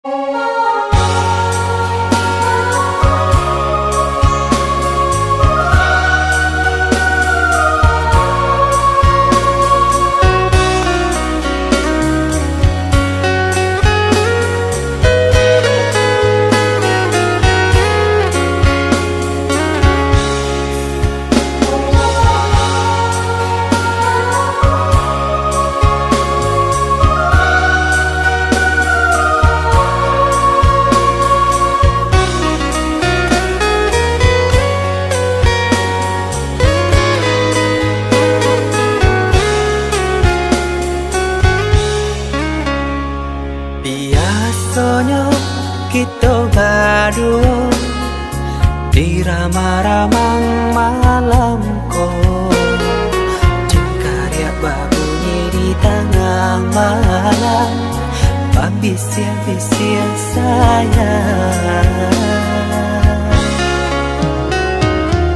Biasanya kita berdua di ramah-ramah malam kau, cengkarya berbunyi di tengah malam, babisia-bisia sayang.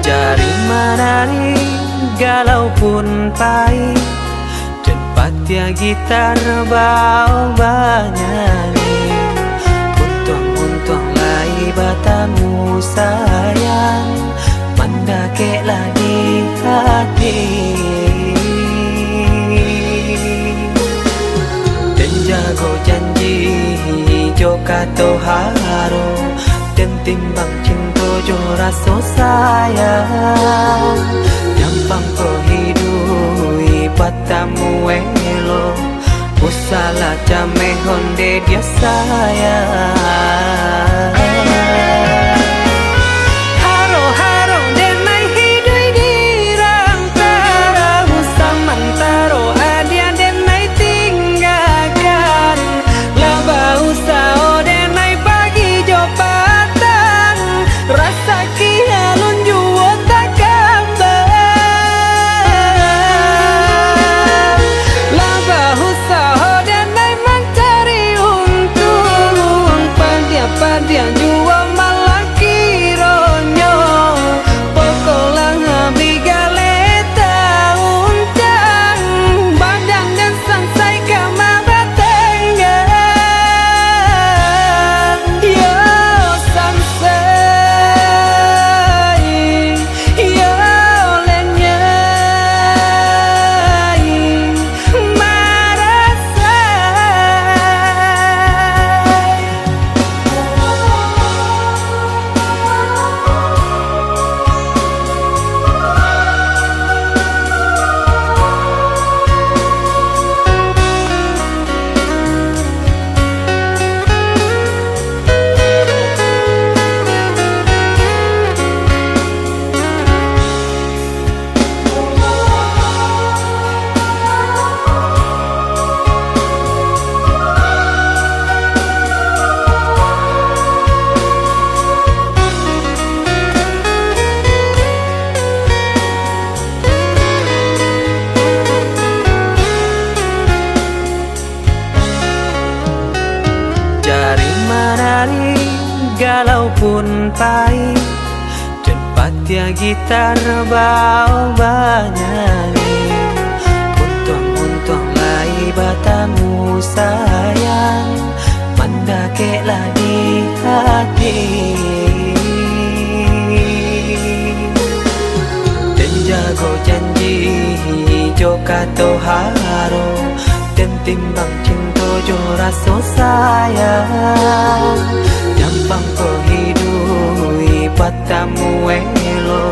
Jari menari galau pun pahit, tempat ya gitar bau banyani, untung lai batamu sayang, mendakeklah di hati. Dan jago janji jo kato haro, dan timbang cinta jo rasa sayang, nyampang ko hidui batamu elo, usala jame honde dia sayang. Haro-haro denai hidui dirang tarahu samantaro adia denai tinggalkan, laba usao denai pagi jopatan, rasa kialun juo tak gambar, laba usao denai mencari untung, padia juo malah kironyo, pokolang bigaleta uncang, badan dan sansai kamar tengah, yo sansai, yo lenyai, marasai. Jari menari galau pun pahit, tempat ya gitar bau banyani, untung lai batamu sayang, mendakeklah di hati. Dan jago janji jo kato haro, dan timbang cinta jo rasa sayang, nyampang ko hidui batamu elo,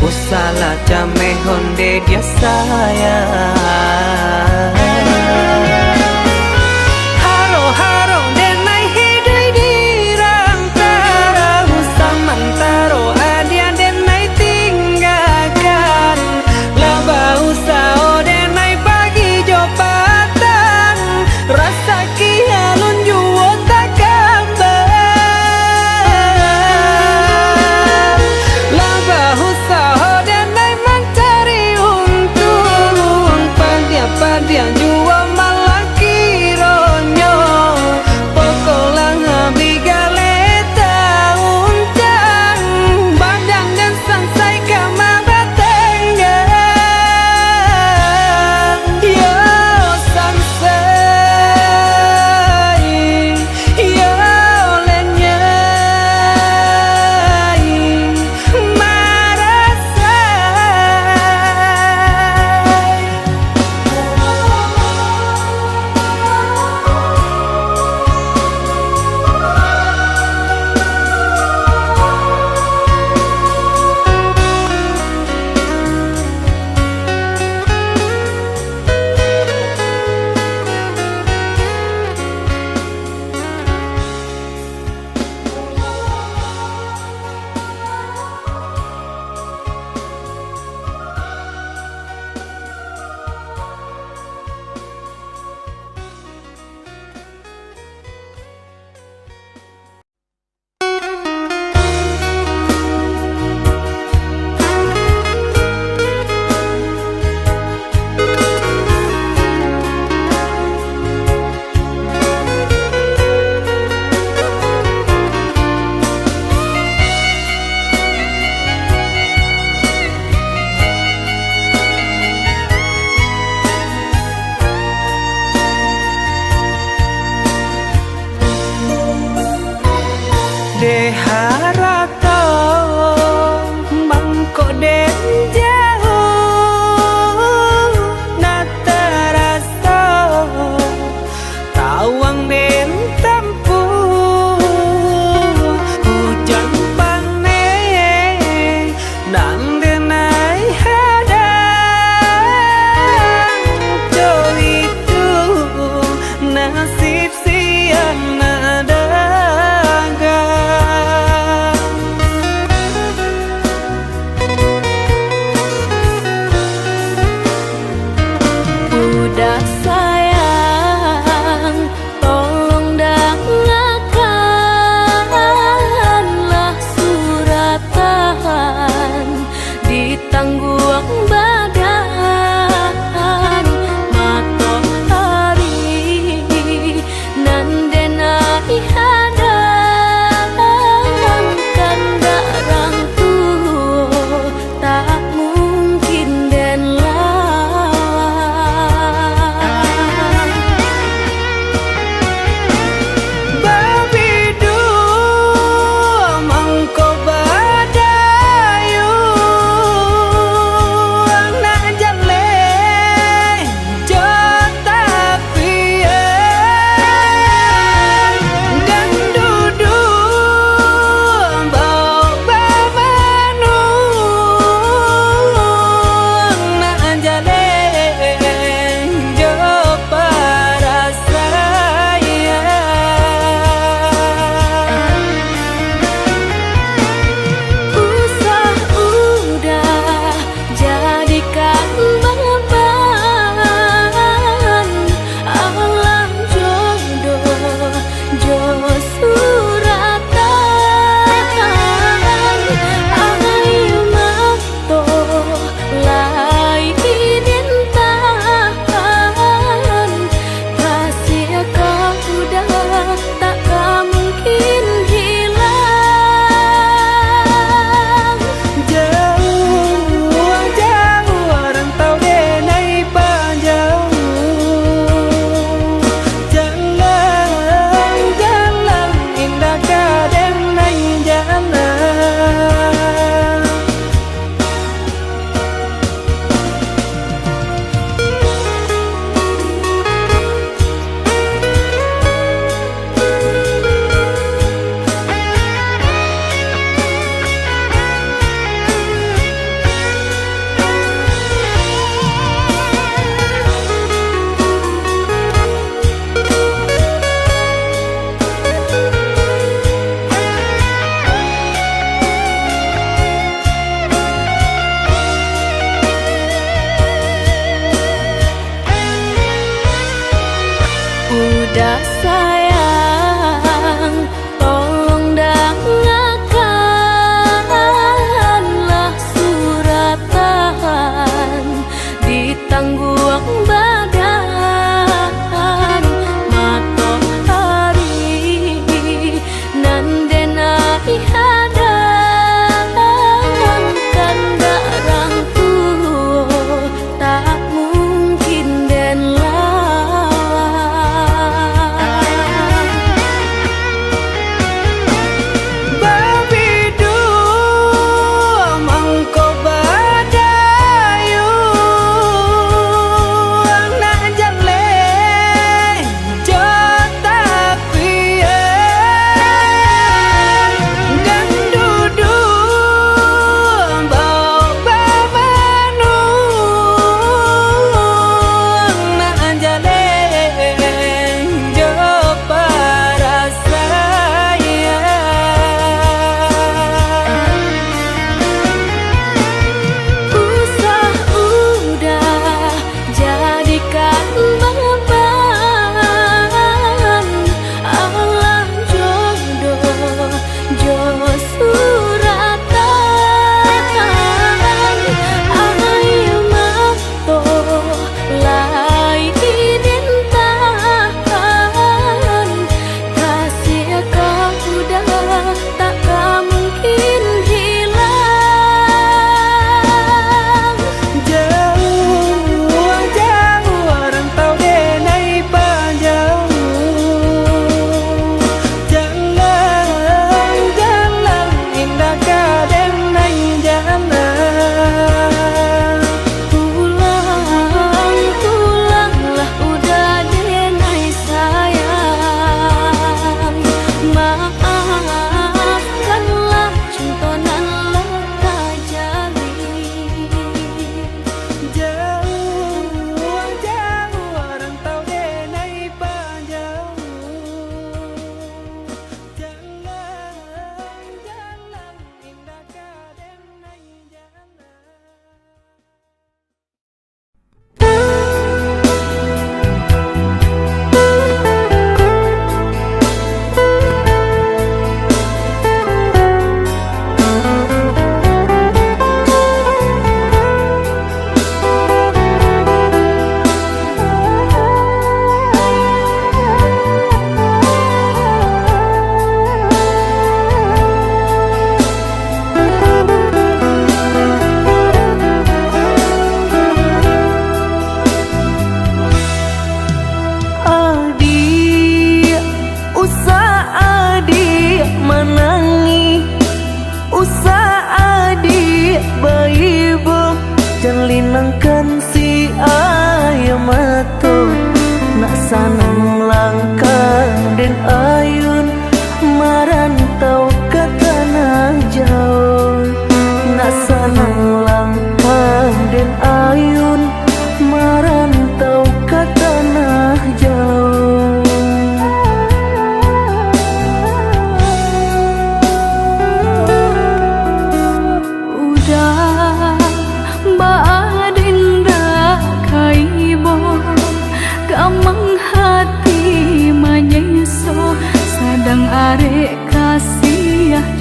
usala jame honde dia sayang. Haro-haro denai hidui dirang tarahu samantaro adia denai tinggalkan, laba usao denai pagi jopatan, rasa kialun juo tak gambar, laba usao denai mencari untung, padia juo malah De harato bangko den jauh nataraso tawang den tampu hujan pane dan denai hadang jo itu nasib siang nadagang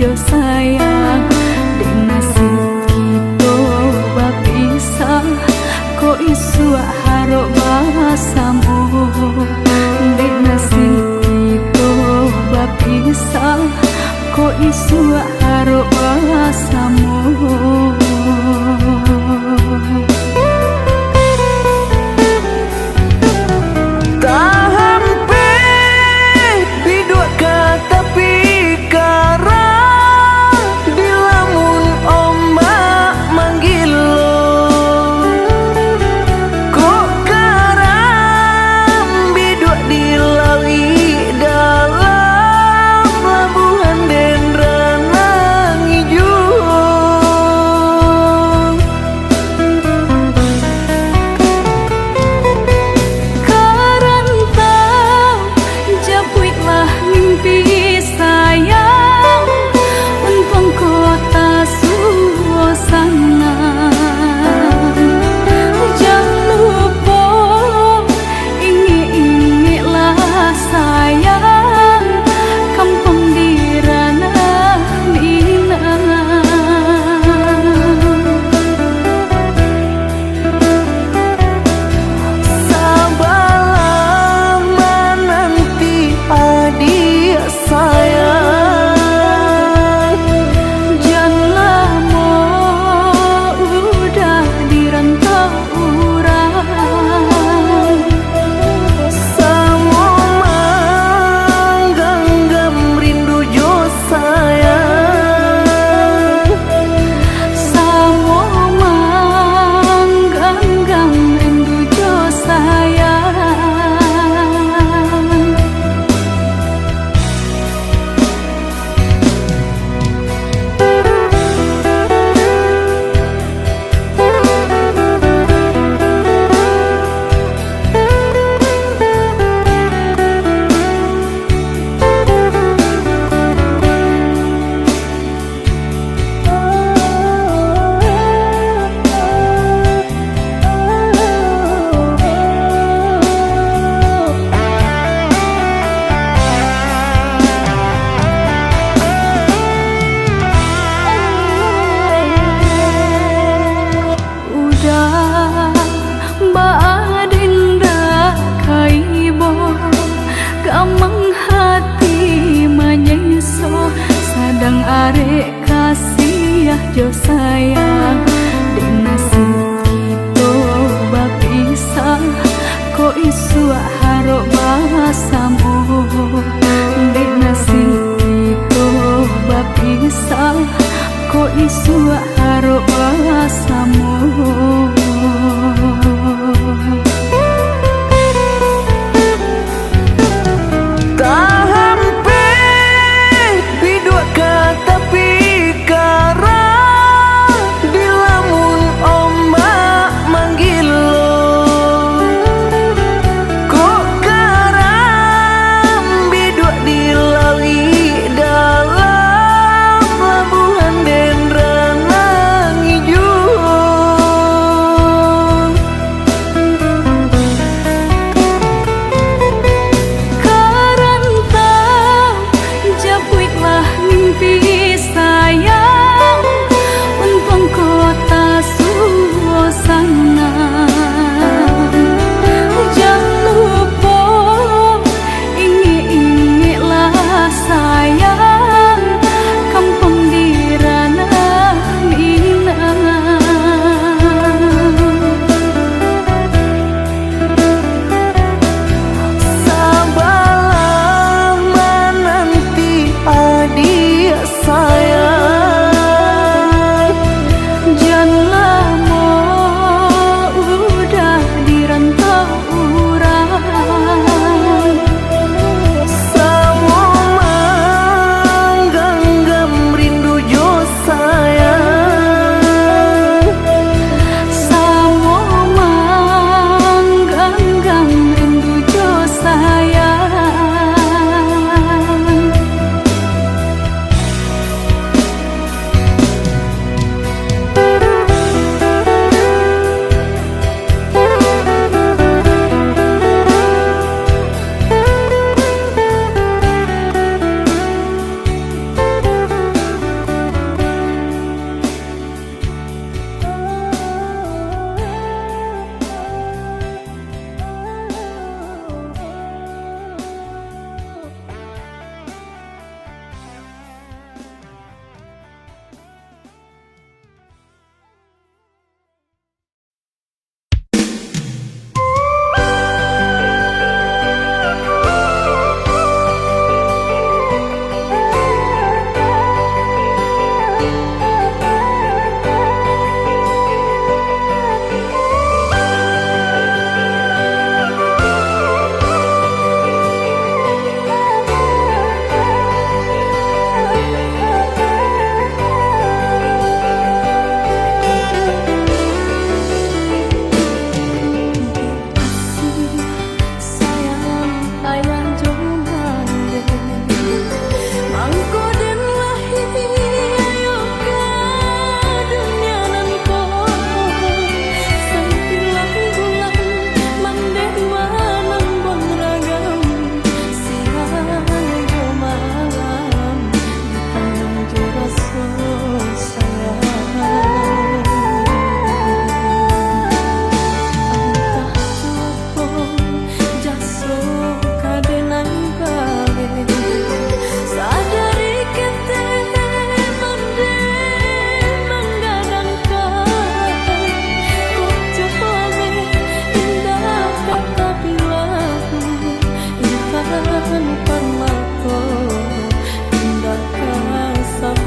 jo sayang di nasib kita bapisah kok isu harok basamu di nasib kita bapisah kok isu harok basamu. Arek kasih jo sayang di nasib kita bapisah kok isu harok basamu di nasib kita bapisah kok isu harok basamu.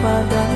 sapada.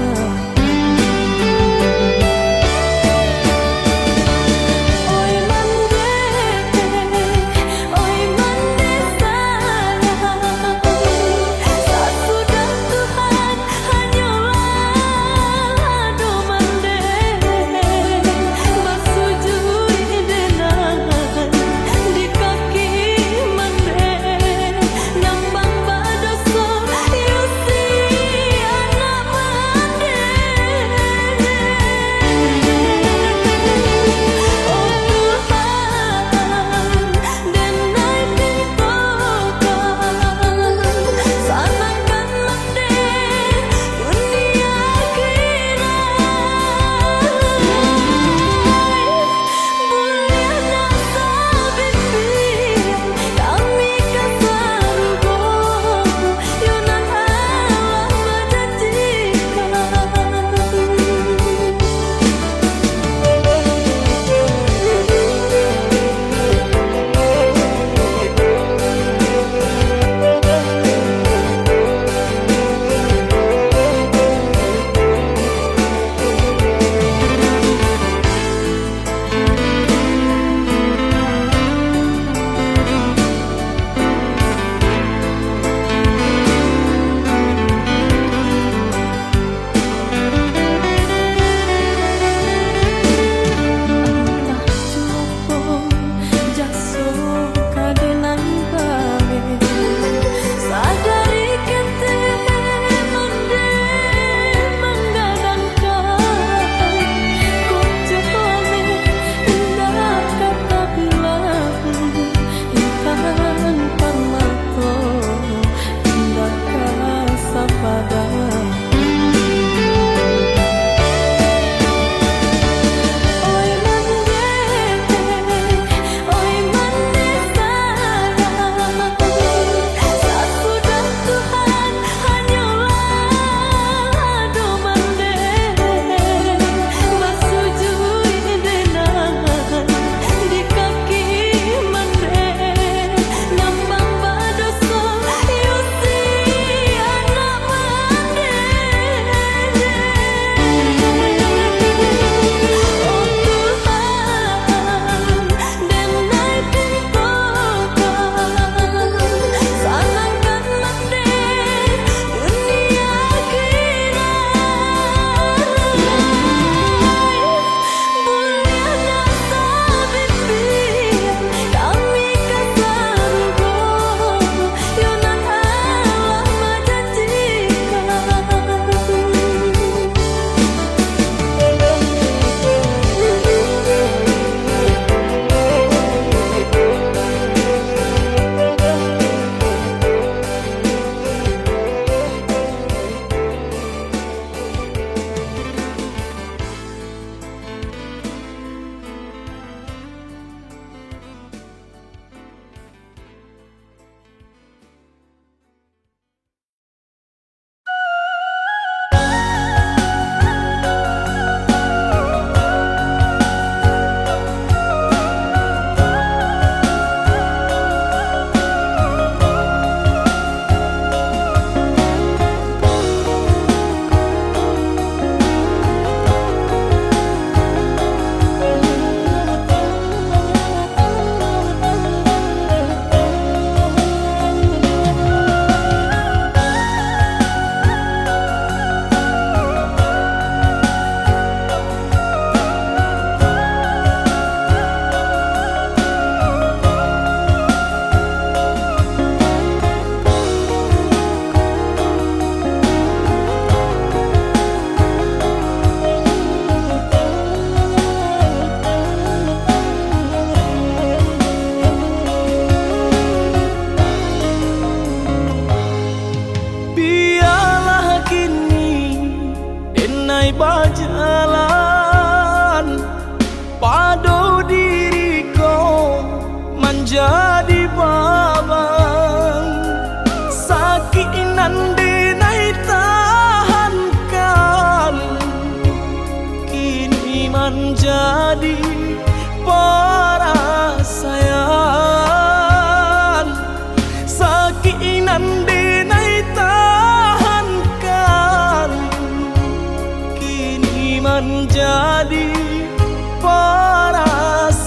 menjadi perasaan sakinan denai tahankan menjadi perasaan.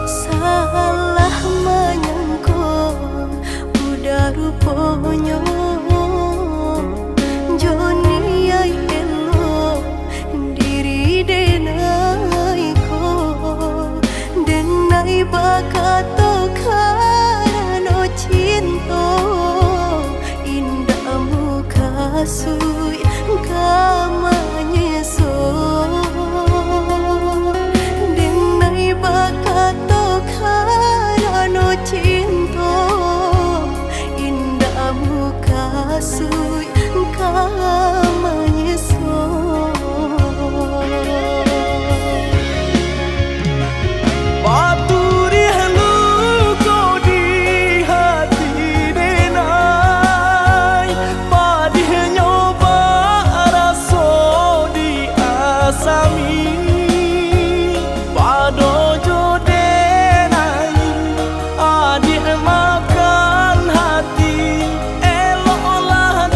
Salah menyangka udah rupanya Joni ay elo diri denai ko denai bakato karano cinta indah muka sui kamanya so denai bakato karano cinta indah muka sui kamanya so Paturi halu kau di hati denai Padih nyoba raso di asami Padojo denai adik makan hati Eloklah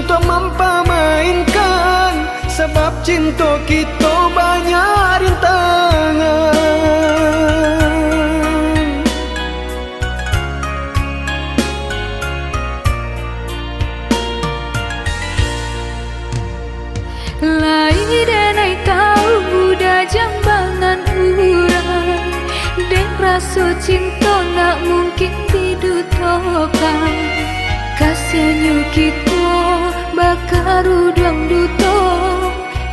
untuk mempamainkan, sebab cinta kita banyak rintangan. Lai denai tahu budak jambangan urang, dek rasa cinta nak mungkin didutokan. Kasihannya kita bakar udang duto,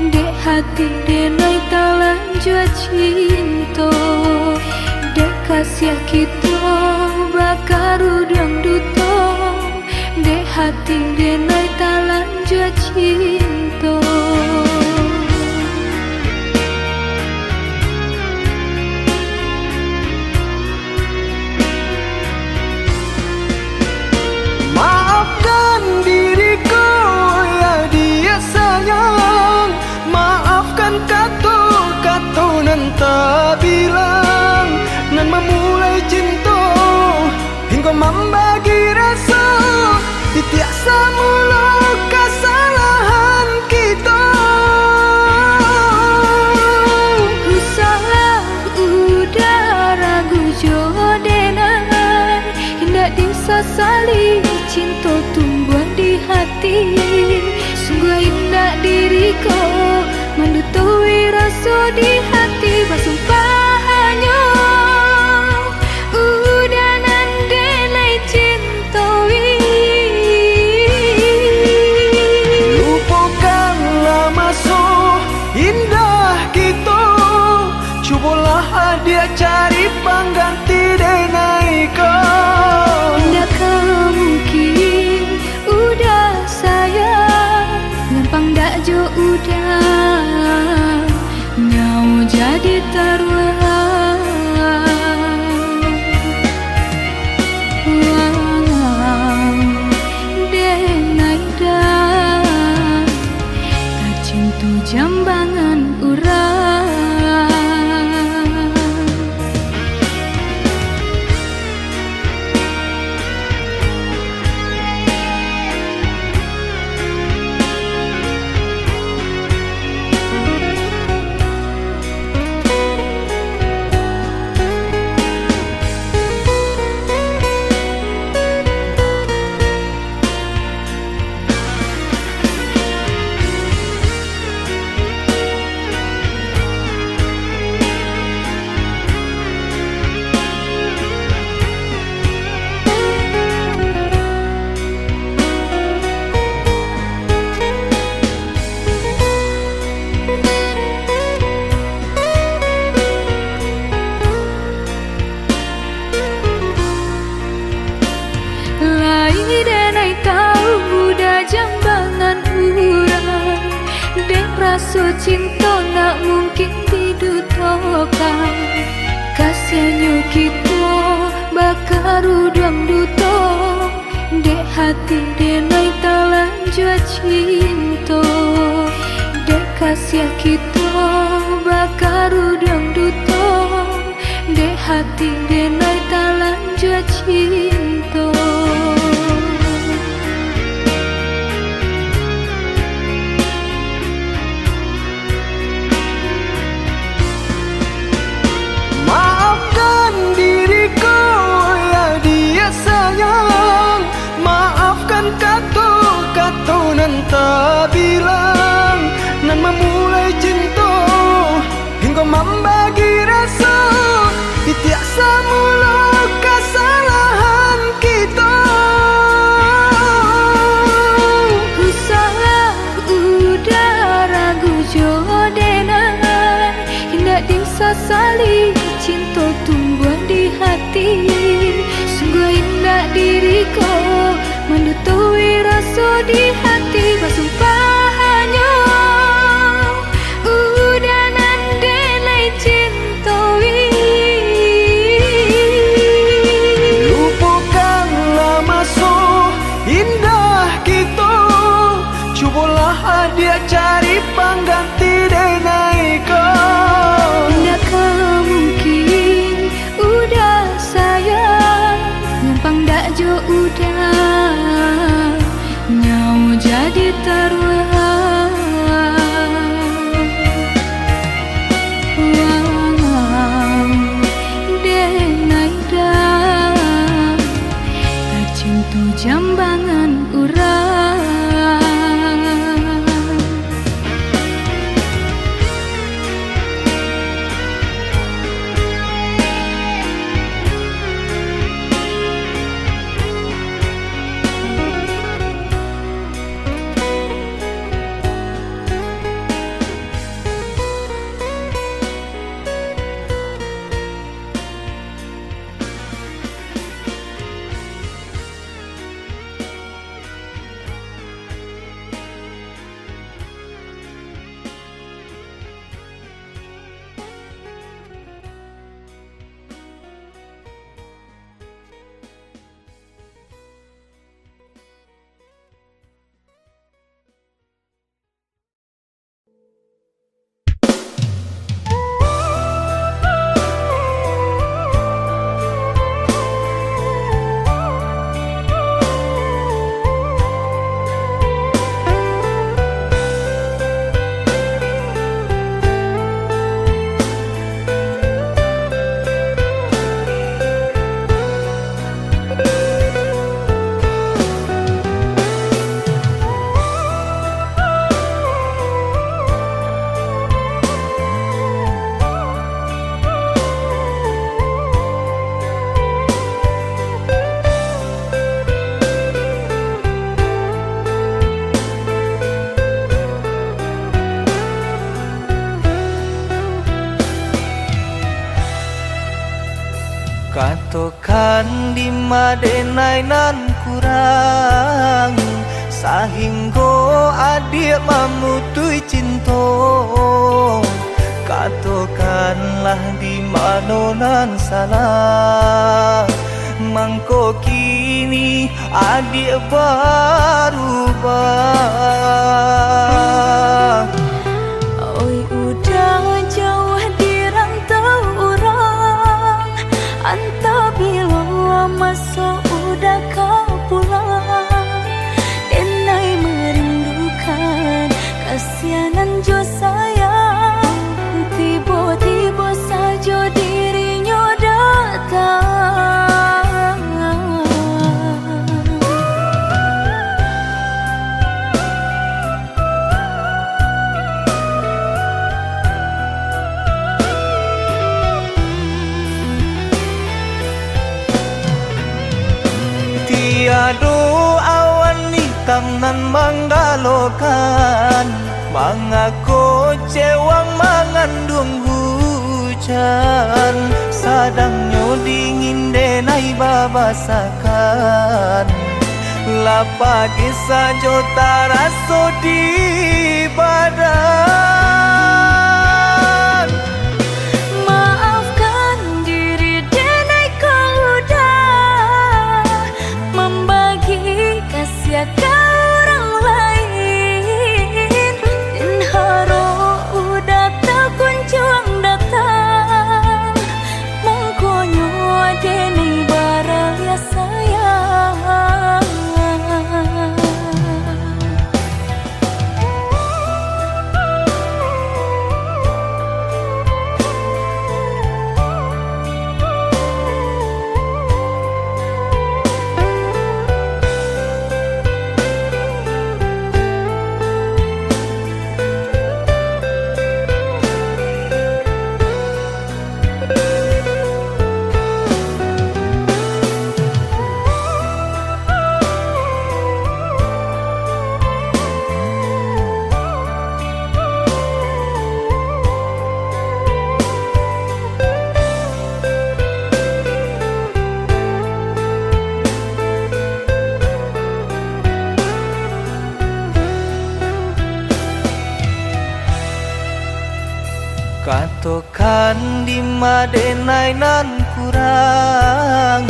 dek hati denai talan jua cinta. Dek kasihan kita bakar udang duto, dek hati denai talan jua cinta. Maafkan diriku ya dia sayang, maafkan kata-kata nan tak bilang, nan memulai cinta hingga membagi rasa, tiap semula kesalahan kita. Ku salah udah ragu jodoh, hendak disesali cinta tumbuhan di hati. Sungguh indah diriku mendutui rasa di hati. Bersumpah hanya udah nandelai cintoi. Lupakanlah masa indah kita, cubalah dia cari pengganti denai kau. Tidakkah mungkin udah sayang, gampang dak jo udah nyau jadi taruhan. Walau denai dah tak cinta jambangan urang. Jambangan urang, dek rasa cinta nak mungkin didutokan. Kasihannya kita bakar udang duto, dek hati denai talan jua cinta. Dek kasihan kita bakar udang duto, dek hati denai talan jua cinta. Tak bilang nan memulai cinta hingga membagi rasa, tiap semula kesalahan kita. Ku salah udah ragu jodoh, hendak disesali cinta tumbuhan di hati. Sungguh indah diriku mendutui rasa di hati. Bersumpah hanya udah nandelai cintoi. Lupakanlah masa indah kita, cubalah dia cari pengganti denai kau. Tidakkah mungkin udah sayang, gampang dak jo udah nyau jadi taruhan Wow denai dah Cinta jambangan urang Katokan di madenai nan kurang Sahinggo adik mamutui cinta Katokanlah di manonan salah Mangko kini adik berubah Oi udah jauh di rantau orang Anta bila masa udah kau pulang Denai merindukan kasihanan jo sayang Tiba-tiba saja dirinya datang Tiado awan hitam nan menggalokan Mengaku cewang mengandung hujan Sadangnya dingin denai babasakan Lapagi saja taraso di badan Maafkan diri denai kau dah Membagi kasih ke orang lain Dan haro udah tak kunjung datang Mengkonyo denai baralia sayang Katokan di madenai nan kurang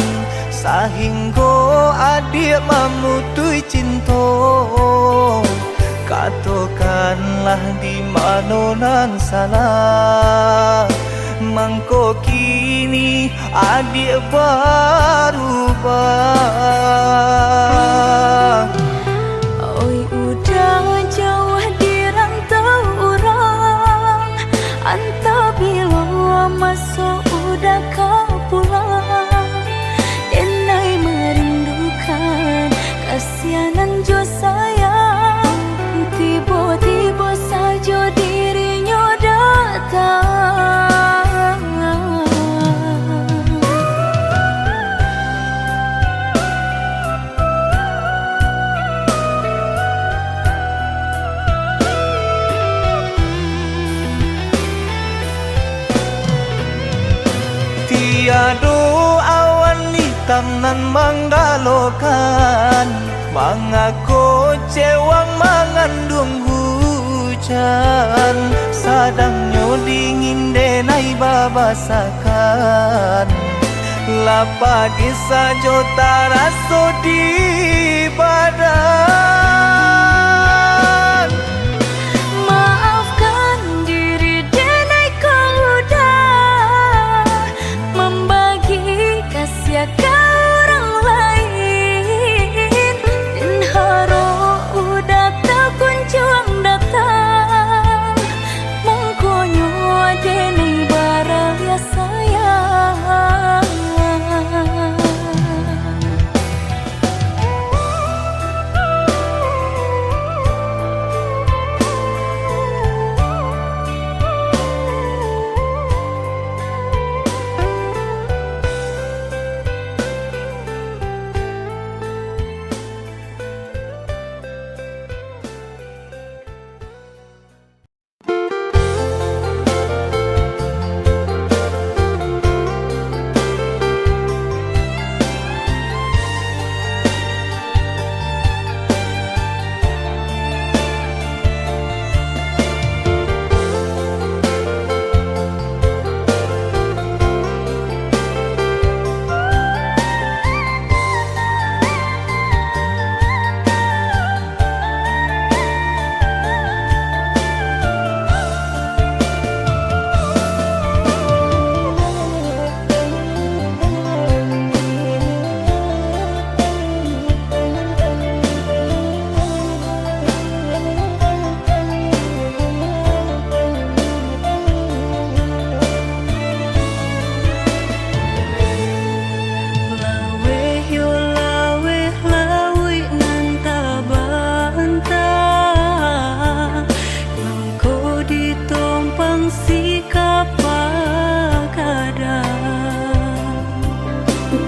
Sahinggo adik mamutui cinta Katokanlah di manonan salah Mangko kini adik berubah Oi udah samnan manggalokan Mangako cewang mengandung hujan Sadangnya dingin denai babasakan Lapagi sajo taraso di badan Maafkan diri denai kau udah membagi kasih ke orang lain Dan haro udah tak kunjung datang Mengkonyo denai barang ya sayang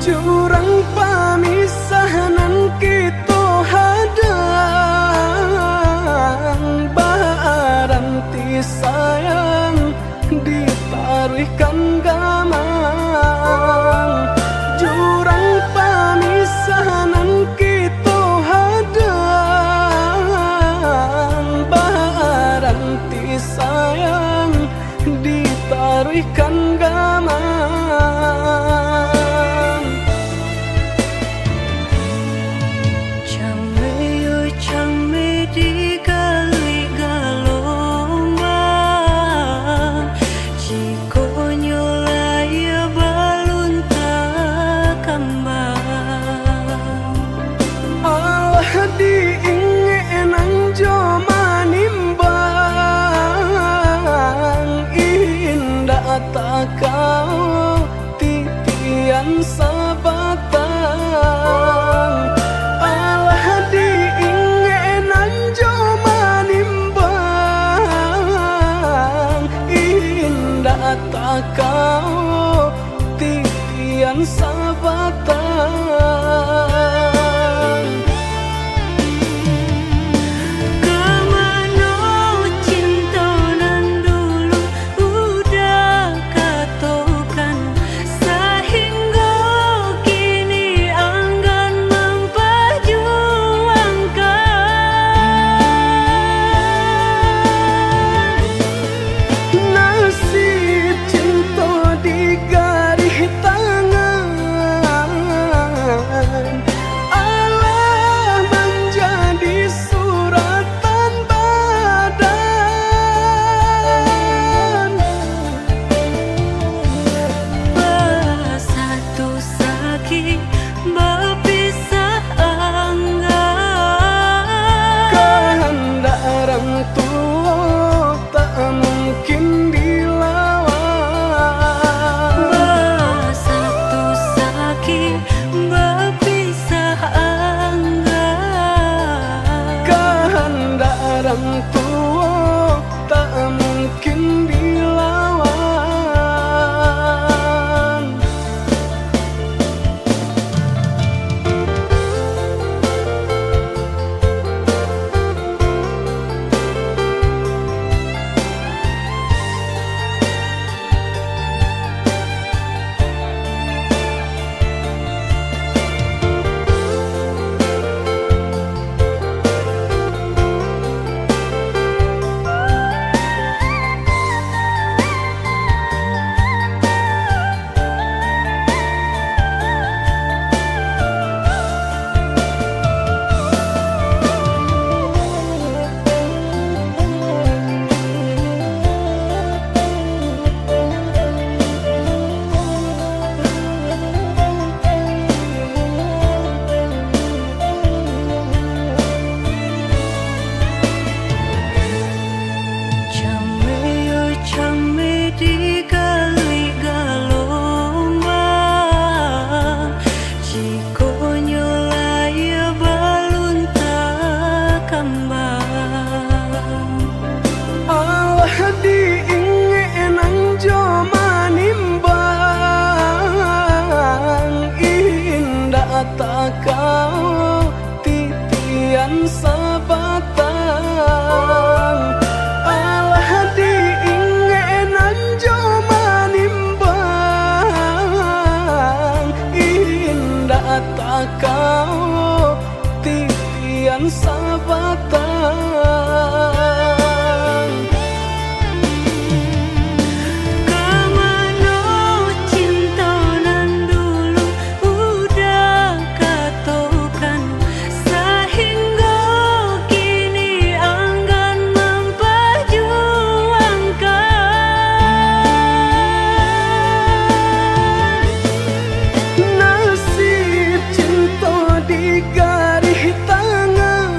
Jurang pamisahan kita hadang Baranti sayang ditaruhkan gamang Jurang pamisahan kita hadang Baranti sayang ditaruhkan gamang kau titian sabatang Allah diingenan jo manimbang indah tak kau titian sabatang orang tua tak mungkin dilawan. batang. Kemana cinta nan dulu udah katokan, sehingga kini enggan memperjuangkan. Nasib cinta di garis tangan,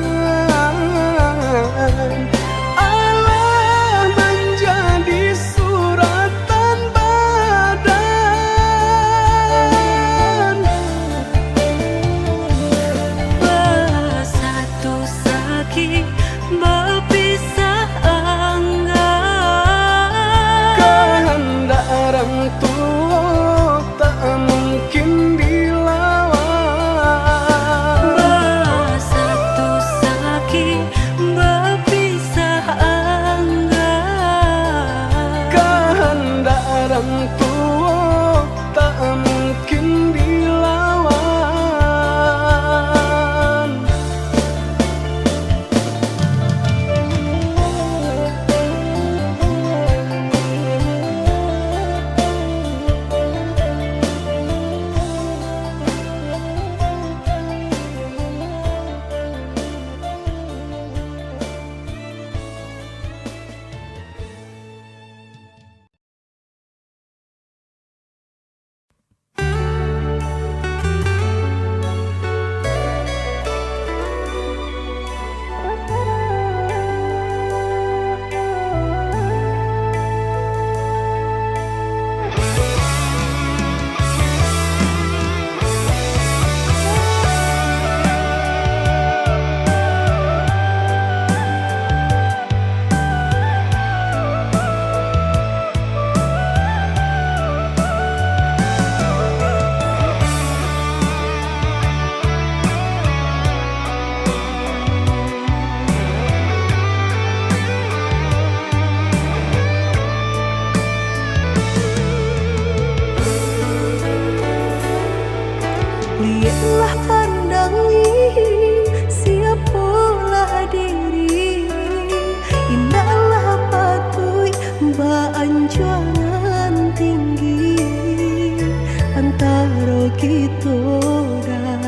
Allah menjadi suratan badan. Bersatu sakit berpisah enggan. Kehendak orang tua tak mungkin dilawan. Bersatu sakit berpisah enggan. Kehendak orang tua tak mungkin dilawan. Lihatlah pandangi siapalah diri, indahlah patui beanjuran tinggi antara kita dah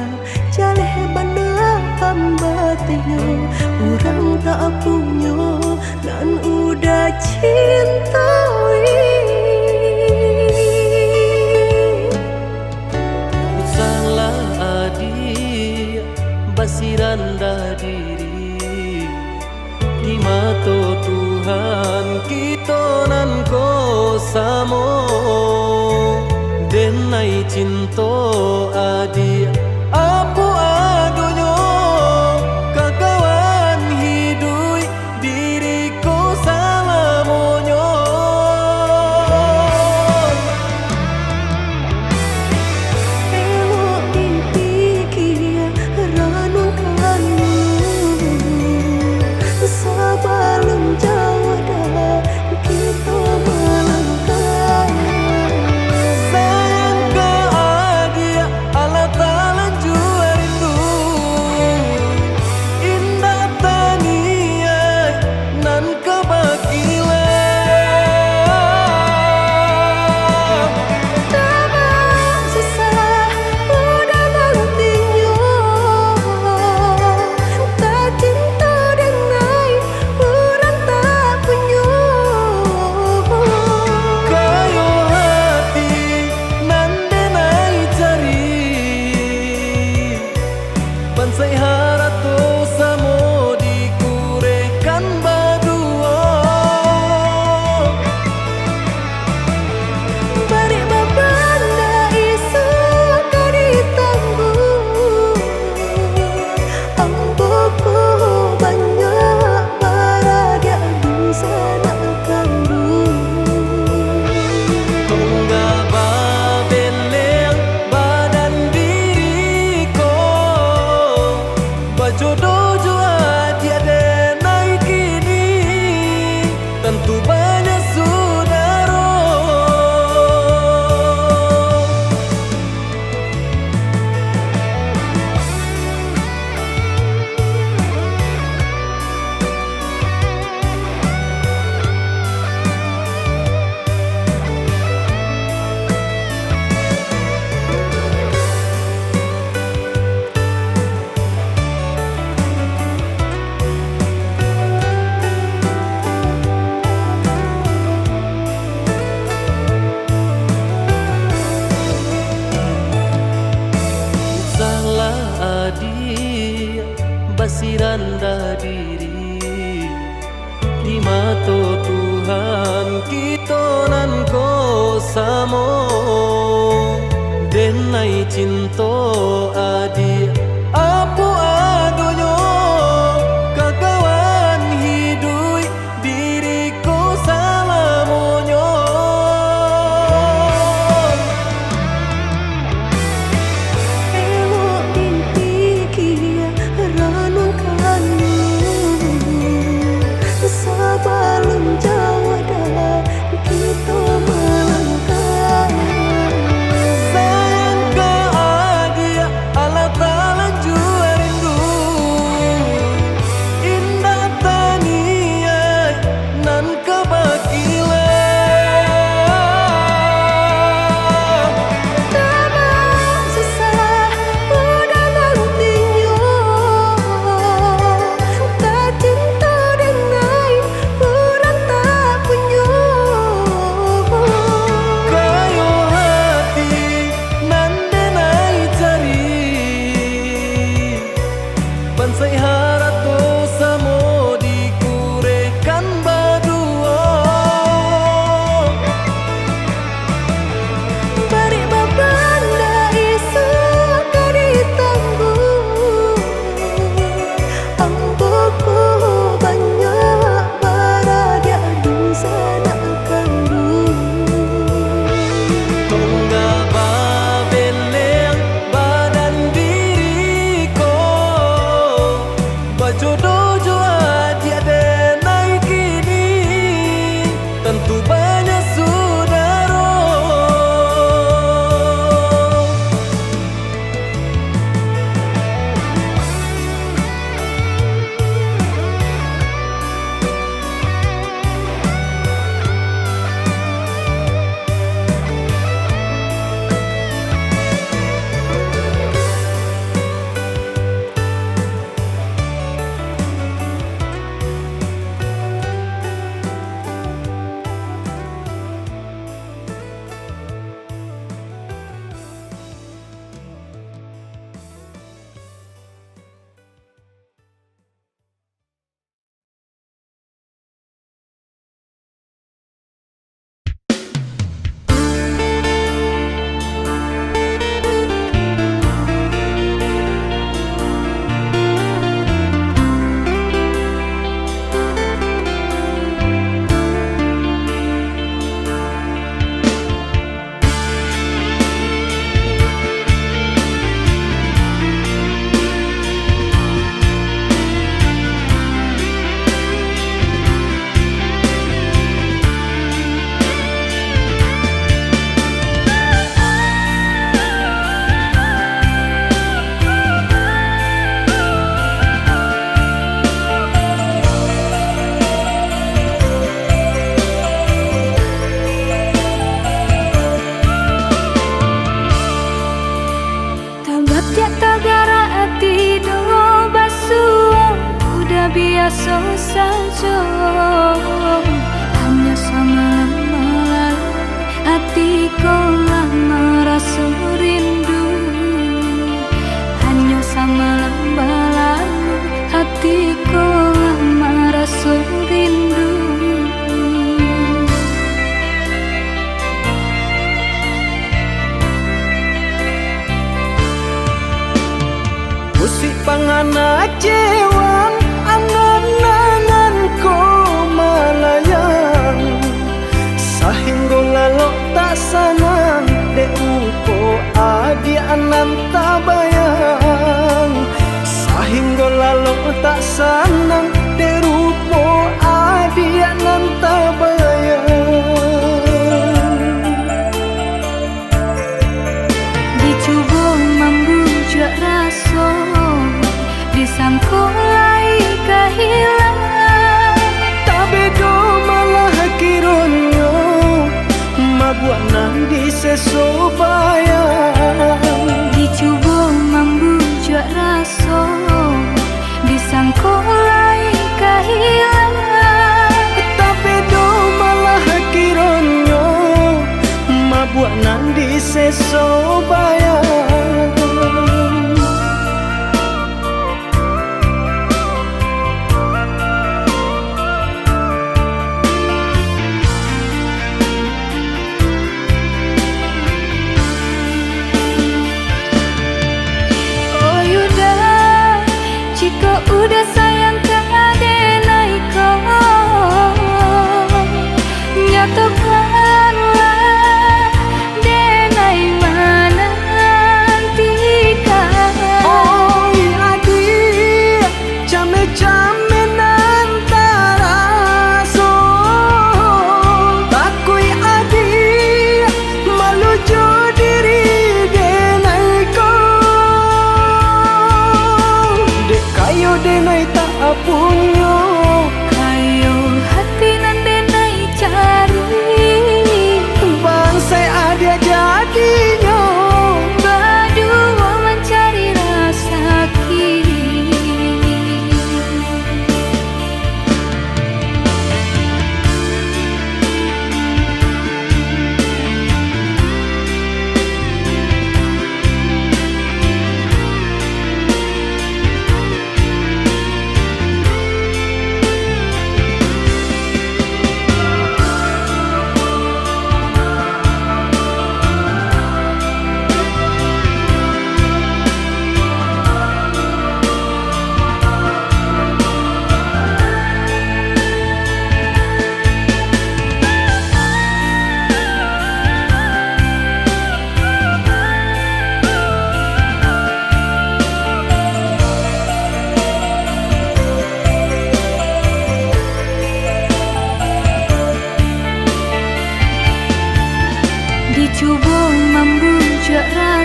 jaleh banda pambatinyo, orang tak punya dan udah cintai. Basiranda diri di mata Tuhan kita nan ko samo denai cinta adi apu adonyo kakawan hidui diriku salamonyo. Elok dipikir renungkan sebelum jauh dah kita melangkah. Sayang ke adia ala Kita nan ko samo denai cinta adi apu adonyo kakawan hidui diriku salamonyo Elok mimpi kia ranum kanu Sebelum jauh dah kita melangkah sayang ke adia ala talanju rindu indah tania nan kebakilan Tabang susah udah nantinya Tak cinta denai orang tak punya kayo hati nan denai cari bansai harato samo dikurekan badua Bari babanda isu kari tangguh Amboku banyak baradia dun sana kandung tongga babeleng badan diriku bajodoh jua dia denai kini tentu banyak saudara Tambah tiap tagara hati do basuh Udah biasa saja Hanya semalam hatiku lama rasa rindu Hanya semalam lalu hatiku lama rasa rindu Musik pangana cewang angan-angan ko malayang Sahinggo lalok tak sanang de upo adi anan tabayang Sahinggo lalok tak sanang de rupo adi anan tabayang Dicoba membujuk rasa Disangkulai kehilangan Tapi do malah kironyo Mabuan nang di sesobayang Dicoba membujuk rasa Disangkulai kehilangan Tapi do malah kironyo Mabuan nang di sesobayang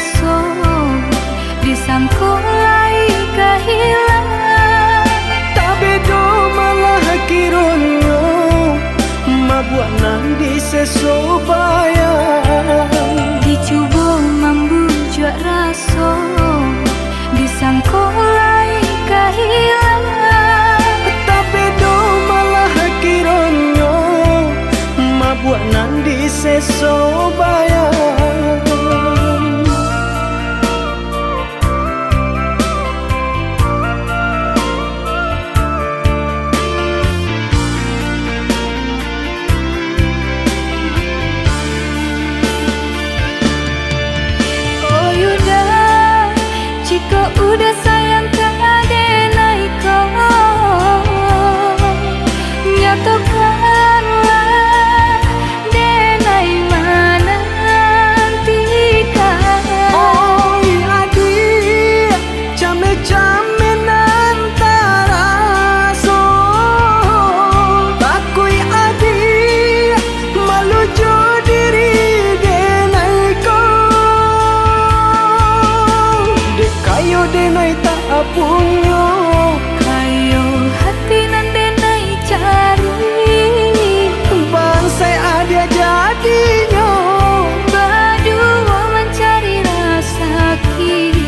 raso disangkulai kehilangan. Tapi do malah kironyo mabuak nan di sesobayang. Dicoba membujuk raso disangkulai kehilangan. Tapi do malah kironyo mabuak nan di sesobayang. Oh Yuda, jika udah sayang ke adenai kau, nyatakanlah denai menantikan. Oi adik, came-came antara so. Takui adik, malu jo diri denai ko. Dek kayo denai tak apunyo. Kayo hati nan denai cari, Bangsai adia jadinya. berdua mencari rasa kini.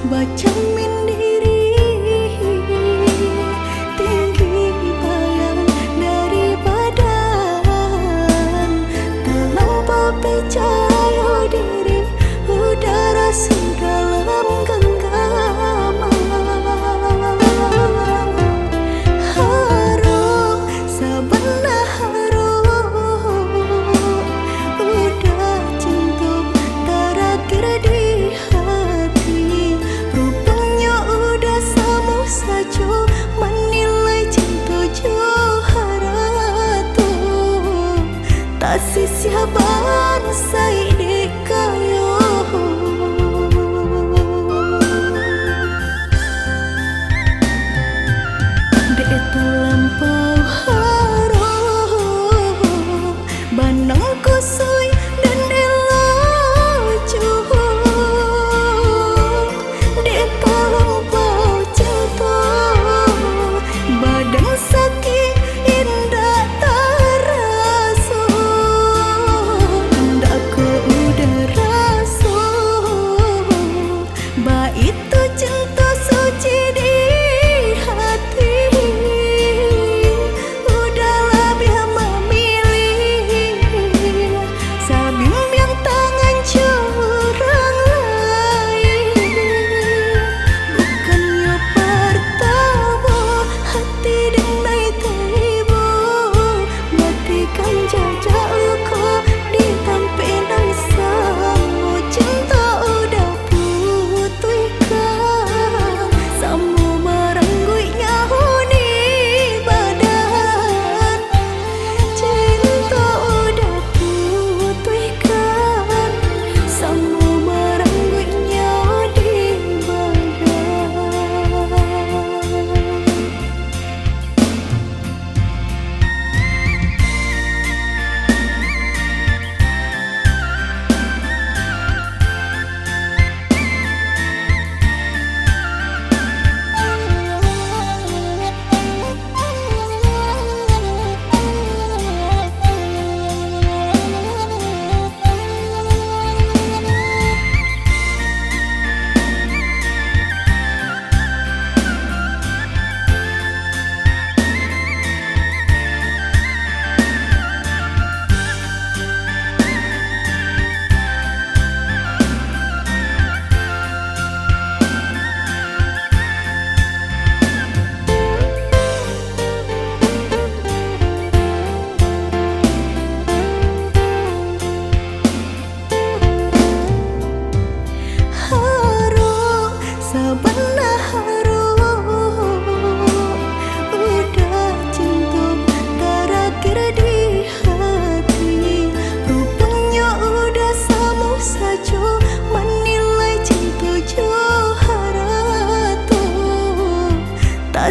Baca diri tinggi bayang dari badan, terlampau percaya diri udara dalam genggaman. Harum sebenar harum udah cinta terakhir di hati. Rupanya udah sama saja menilai cinta johara tu. Tak sisiaban saya dikayo. Dek terlampau harum banang kusui dan elaju. Dek terlampau cinta badan sakit indah terasa. Ndak ku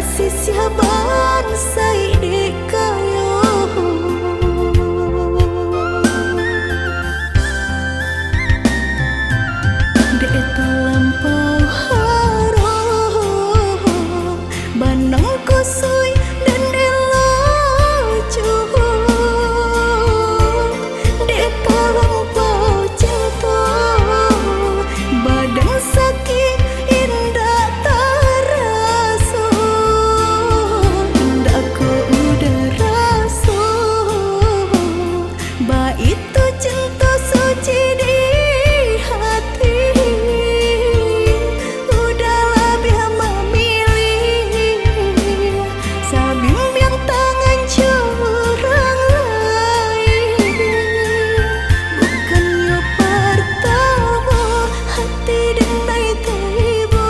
kasih siaban sai dek kayo dek terlampau harum banang kusui dan elo cuhur dek terlampau jatuh badan sakit indah terasa indah ku udah rasa ba itu cinta suci di hati udahlah biar memilih sabimbing tangan curang lain bukan yo pertama hati denai tiba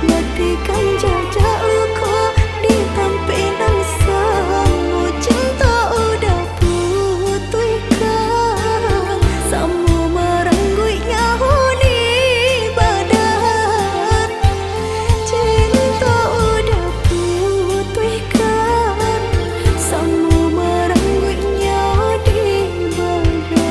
matikan jajak luka di tampilan samu cinta udah putihkan samu merenggui nyahuni badan cinta udah putihkan samu merenggui nyah di badan.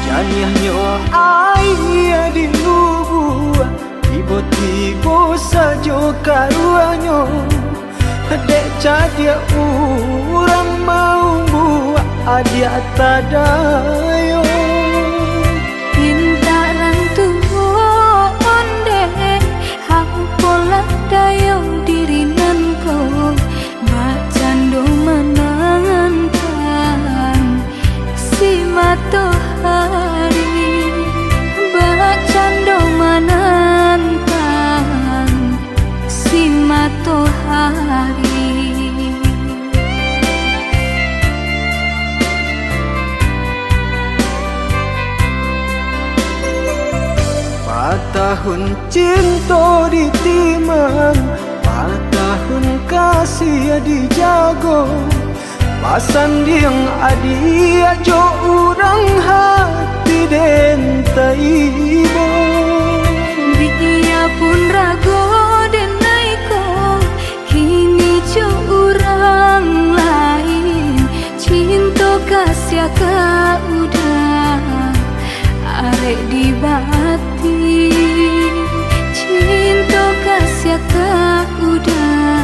Nyanyiannya ayah di lubua tiba-tiba saja karuannya dek cadia orang mau buat adia tadayo Pintaran tuhon dek Hampolah dayong dirinan ko Bacando menangan si matahari Bacando menantang si matahari Tahun cinta ditimang, tahun kasih dijago. Pasan diang adia jo urang hati den taibo. Biya pun rago denaiko kini jo urang lain cinta kasih ka udah arek di bati cinta kasih ka udah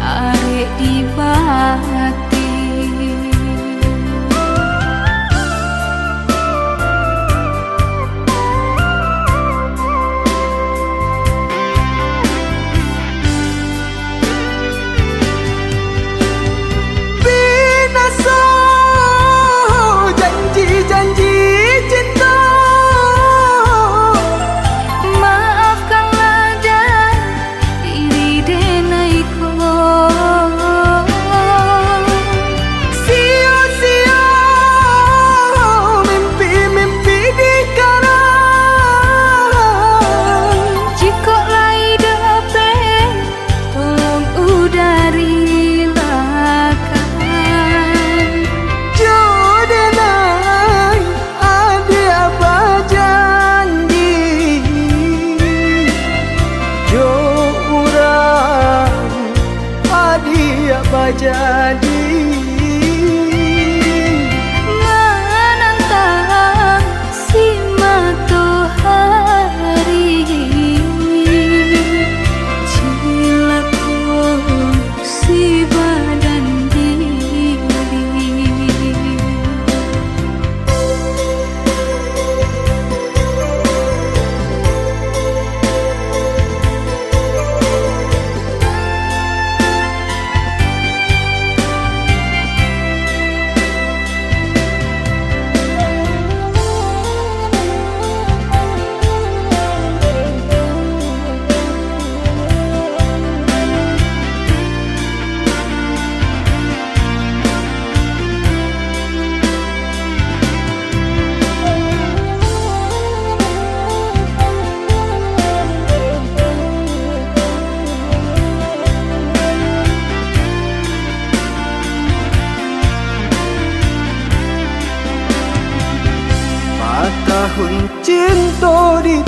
arek di bati Binasa janji-janji cinta. Maafkanlah dan diri denaiko Sia-sia mimpi-mimpi dikarang. jika lai dapat tolong udarilakan Jodenai adia bajanji Jo urang adia bajanji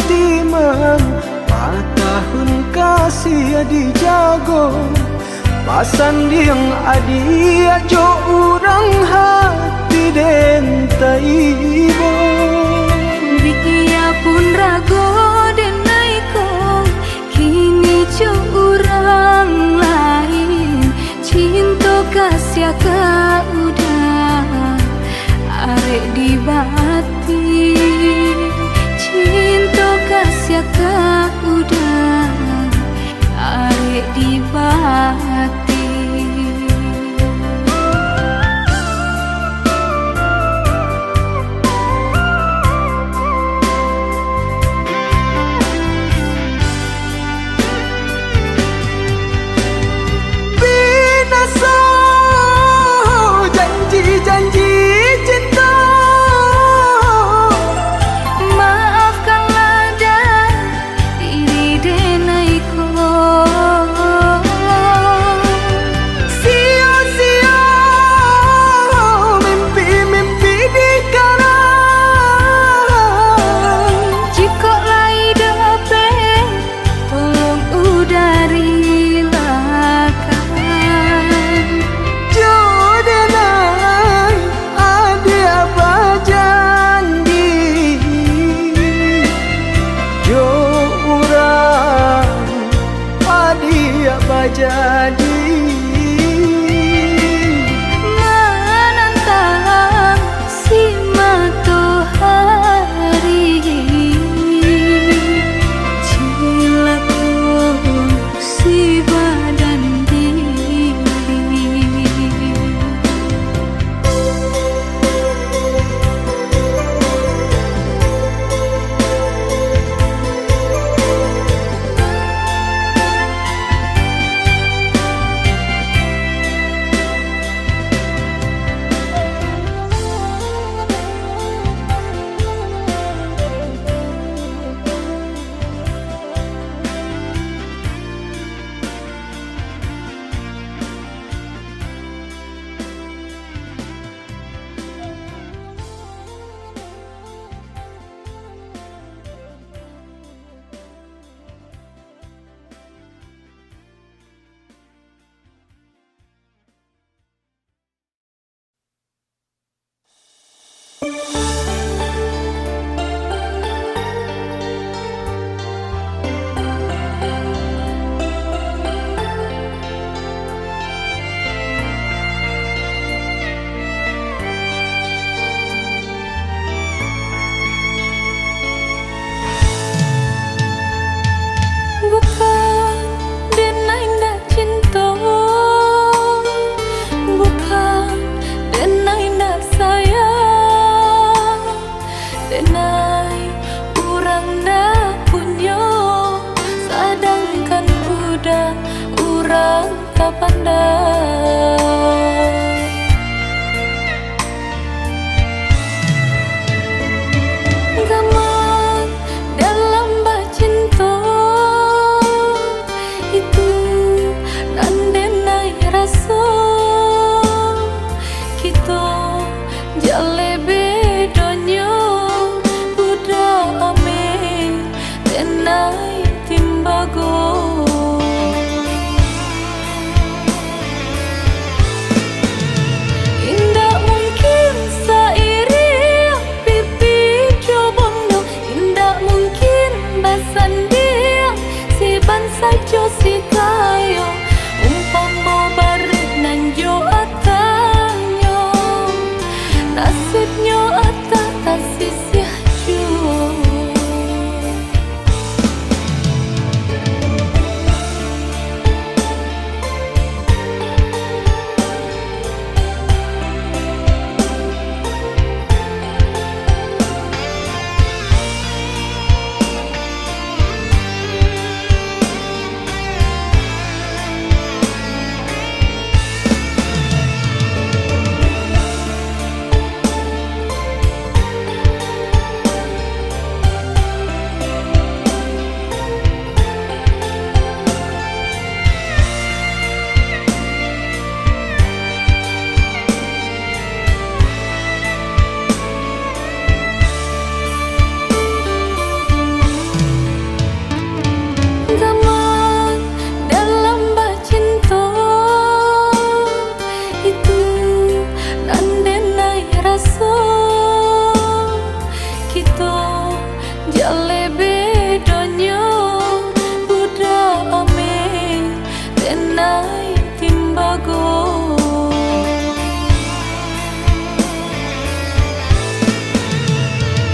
timang Matahun kasih dijago Pasan yang adia jo urang hati dentai ibo Dia pun rago denai ko Kini jo urang lain Cinta kasih ka udah Arek di bati Cinta kasih ka udah Arek di bati Binasa janji-janji cinta Maafkanlah dan diri denai ko Sia-sia mimpi-mimpi di karang Jika lai dapat tolong udari lakan Jodenai ada apa janji Jo urang ada apa jadi Menantang si matahari Cilaku si badan diri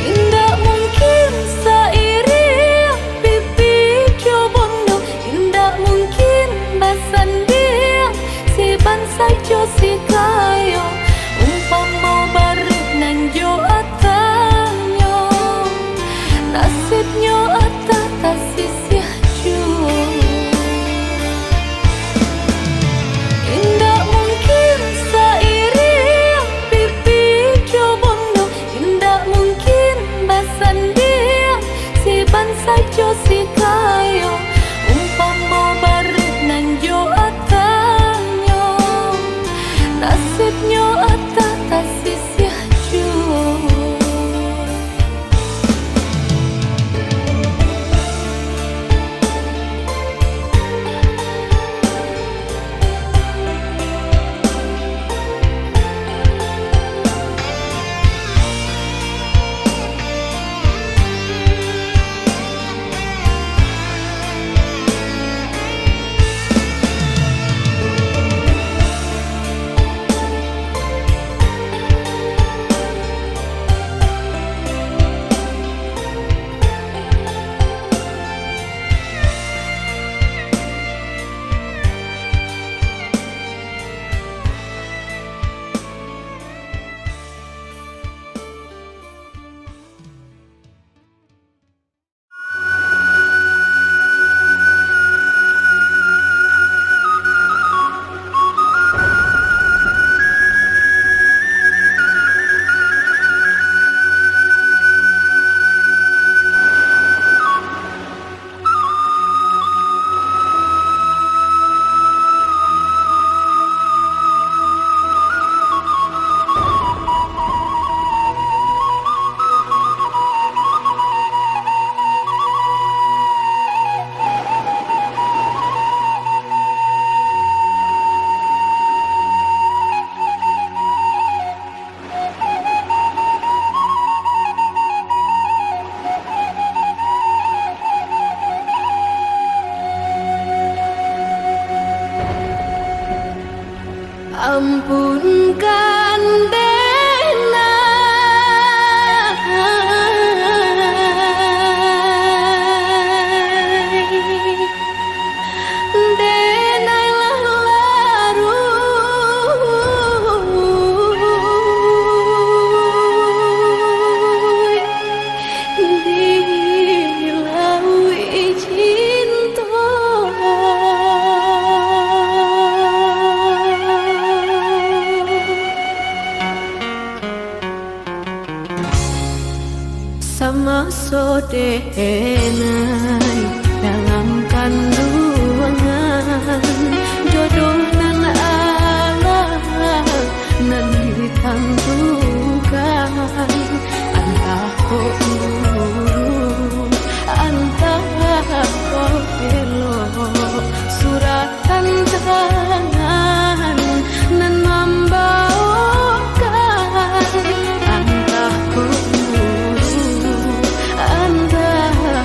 Indah mungkin seiring pipi jobondo, indah mungkin basan dia si bansa jo si kayo umpama barit nan jo atanyo nasibnyo atah tasisih jo. Indah mungkin seiring pipi jobondo, indah mungkin basan dia si bansa jo si kayo umpama barit nan jo atanyo nasibnyo atah tasisih jo. Ampunkan denai laru dilaui cinta. Sama sodenai dalam kandungan jodoh nan Allah nan ditentukan antah kok nurut antah kok belok suratan tangan nan membawakan antah kok nurut antah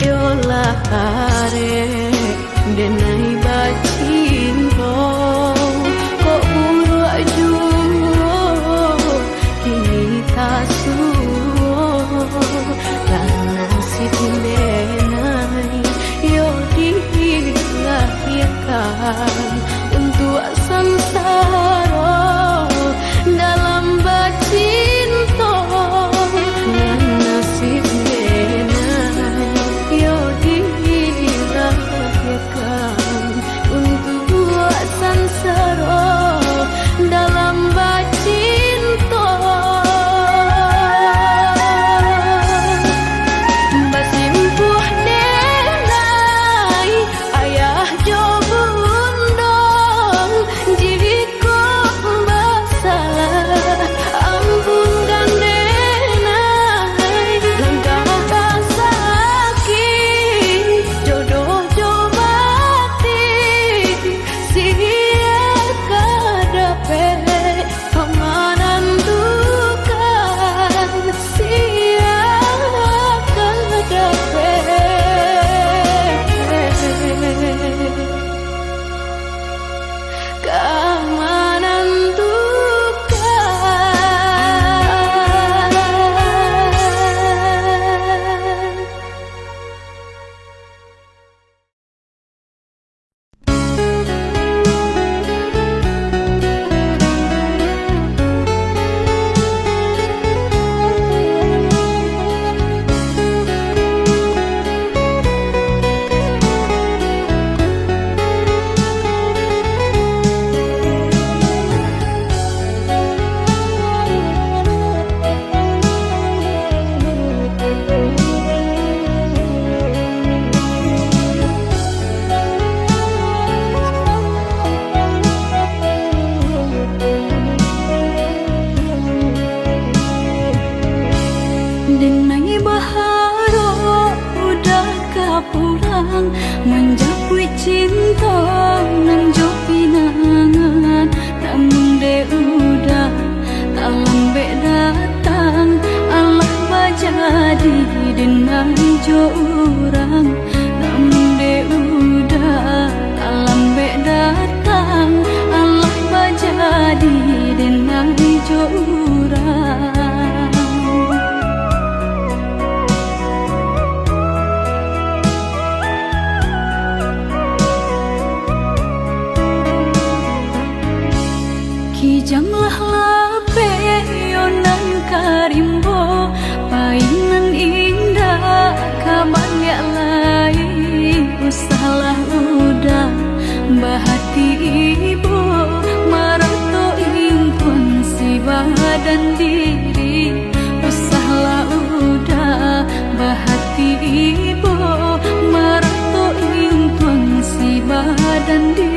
yolah are denai bacinto kok buruk juo kini tasuo karena si denai yo dilahirkan untuk samsara dalam bacinto nasib denai yo dilahirkan untuk samsara dalam bacinto basimpuh denai ayah jo bundong jiko basalah ampunkan denai langkah sakit jodoh jo mati sia kadape pamanan dukan sia kadape keamanan dukan. Denai baharo udah kapulang menjapui cinta nan jo pinangan namun de udah tak lambe datang Allah bajadi denai jo urang namun de udah tak lambe datang Allah bajadi denai jo urang. Kijanglah lape yonan karimbo painan indah kaban ya lain usahlah udah bahati ibu marato impun si badan diri usahlah udah bahati ibu marato impun si badan diri.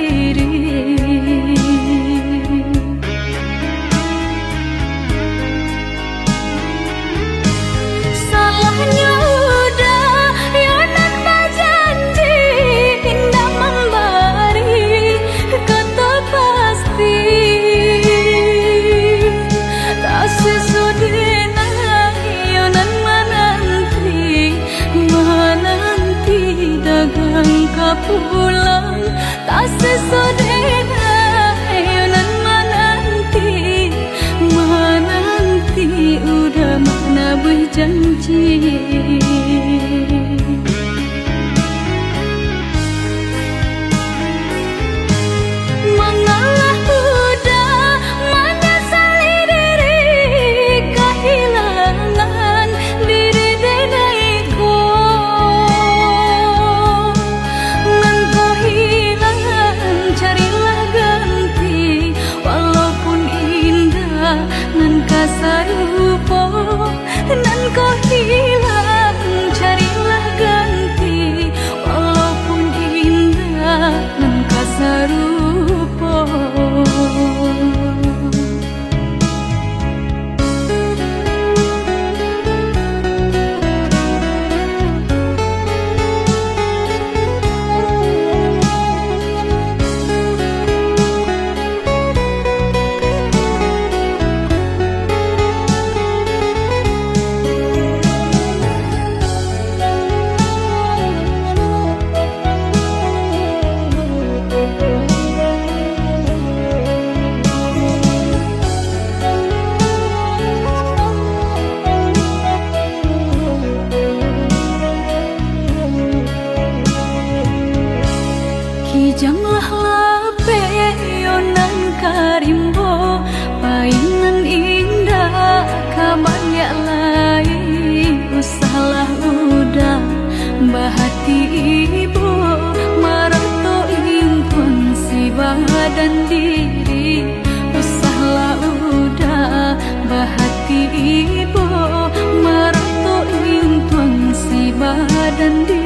Salahnya udah yonan berjanji indah memberi kata pasti tak sesudahnya yonan menanti dagang kapulang tak sesudahnya yonan menanti udah mana berjanji. Mengalah udah menyesali diri kehilangan diri denaiku ngan kau hilang carilah ganti walaupun indah nan kasar rupa nan kau hilang bahati ibu marato ingkun si badan diri usahlah udah bahati ibu marato ingkun si badan diri